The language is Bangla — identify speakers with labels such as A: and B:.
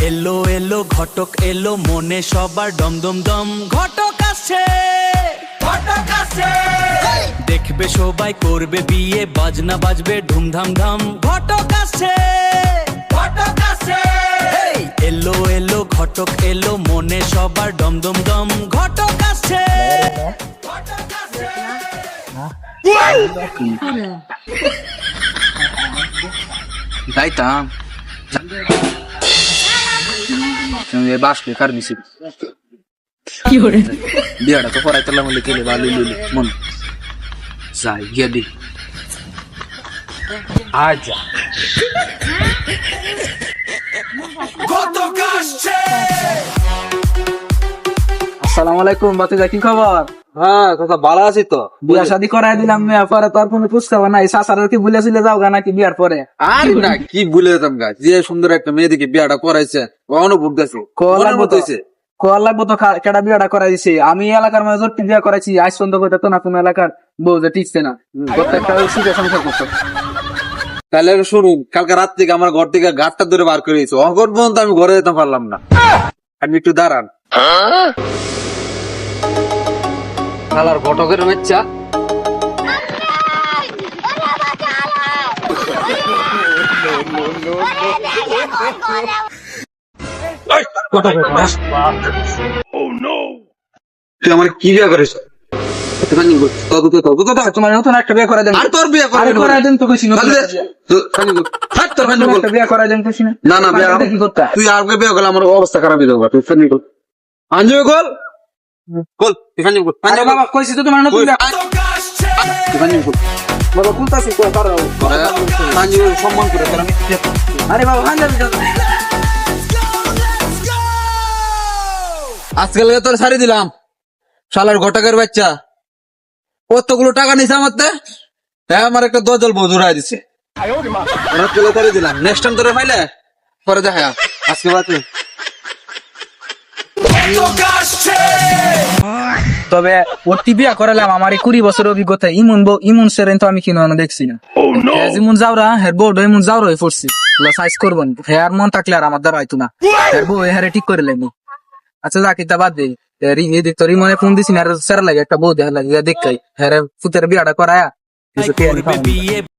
A: এলো এলো ঘটক এলো, মনে সবার দম দম দম, ঘটক আসছে, ঘটক আসছে। দেখবে সবাই করবে বিয়ে, বাজনা বাজবে ধুমধাম ধাম, ঘটক আসছে, ঘটক আসছে। এলো এলো ঘটক এলো, মনে সবার দম দম দম, ঘটক আসছে, ঘটক আসছে।
B: যাইতাম বাস কার নিছি বিয়াটা তো পড়াই তোলাম বলে কেলে ভালো লইলে মন যাই গিয়া দি আজা
A: ঘটক আসছে।
B: আসসালামু আলাইকুম বাতিজা, কি খবর?
C: হ্যাঁ কথা ভালো আছি তো।
B: বিয়া শাদি করাই দিলাম মেয়া, পরে তোর কোনো পুষকাবা নাই, শাসার কি ভুলে চলে যাও গা নাকি বিয়ার পরে?
C: আর না কি ভুলে যেতাম গা, যে সুন্দর একটা মেয়েদিকে বিয়াটা করাইছে অনুভব দিয়েছে
B: কোয়া লাগবো তো কেডা বিয়াটা করাই দিছে? আমি এলাকার মাঝে জোর বিয়া করাইছি, আজ পর্যন্ত কইতে তো না কোন এলাকার বউ যে টিকছে না, প্রত্যেকটা সুখে সংসার করতো।
C: তাহলে শুনুন, কালকে রাত থেকে আমার ঘর থেকে গাছটা ধরে বার করে দিয়েছে, অগর পর্যন্ত আমি ঘরে যেতে পারলাম না। আপনি একটু দাঁড়ান।
B: শালার ঘটকের বাচ্চা
C: তুই আমার কি বিয়া করেছ?
B: তোমার নতুন একটা বিয়ে করাই দেন।
C: আর তোর বিয়ে
B: আরে করাই দেন তো কইছি নতুন
C: তাহলে
B: একটা বিয়ে করাই দেন কইছি না।
C: না না বিয়া
B: কি করতে?
C: তুই আর বিয়ে করলে আমার অবস্থা খারাপ হয়ে যাবে। তুই funny call Anju call call তুই ফানি কল
B: আরে বাবা কইছি তো তোমার নতুন বিয়ে।
C: তুই ফানি কল
B: বাবা কুলতাছি কই পারো।
C: আঞ্জু সম্মান করে তার আমি
B: আরে বাবা হান্দাবি তো।
C: আজকাল তোর ছাড়ি দিলাম, শালার ঘটকের বাচ্চা কতগুলো টাকা নিছে আমার তে, হ্যাঁ আমার একটা দজল বউ জুড়াই দিছে। আজকাল ছাড়ি দিলাম, নেক্সট টাইম তোরে পাইলে পরে দেখা আজকে বাতে।
B: তবে ওর বিয়া করালাম আমার 20 বছরের অভিজ্ঞতা, ইমন সেরেন তো আমি কিনো দেখছি না। যেমন যাওরা হের বউ এমন যাওরা হয়ে পড়ছি, সাইজ করবেন হেয়ার মন থাকলে আর আমার দ্বারা হয়তো না, হের বউ হেরে ঠিক করে লেনি। আচ্ছা যা কিতা বাদ দে, তোর মনে ফোন দিছি না, সেরা লাগে একটা বউ দেখা লাগে দেখাই হ্যাঁ ফুতের বিয়াটা করায়া
A: করবে বিয়ে